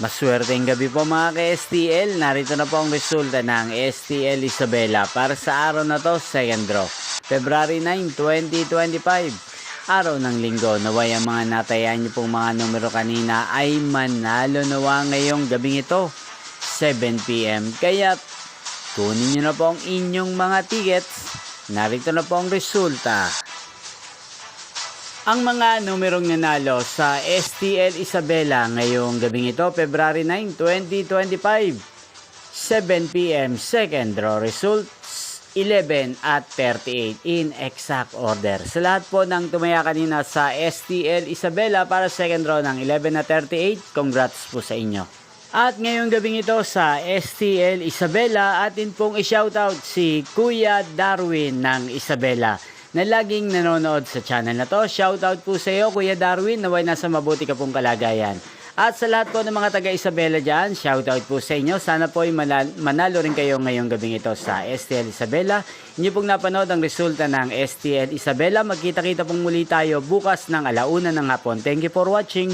Maswerteng gabi po mga ka-STL. Narito na po ang resulta ng STL Isabela para sa araw na to, second draw. February 9, 2025. Araw ng linggo. Naway ang mga natayaan niyo pong mga numero kanina ay manalo nawa ngayong gabing ito, 7 PM. Kaya kunin niyo na po ang inyong mga tickets. Narito na po ang resulta. Ang mga numerong nanalo sa STL Isabela ngayong gabing ito, February 9, 2025, 7 PM, second draw results, 11 at 38 in exact order. Sa lahat po ng tumaya kanina sa STL Isabela para second draw ng 11 at 38, congrats po sa inyo. At ngayong gabing ito sa STL Isabela, atin pong i-shoutout si Kuya Darwin ng Isabela na laging nanonood sa channel na to. Shoutout po sa iyo, Kuya Darwin, naway nasa mabuti ka pong kalagayan. At sa lahat po ng mga taga Isabela dyan, shoutout po sa inyo. Sana po ay manalo rin kayo ngayong gabing ito sa STL Isabela. Inyo pong napanood ang resulta ng STL Isabela. Magkita-kita pong muli tayo bukas ng 1:00 ng hapon. Thank you for watching.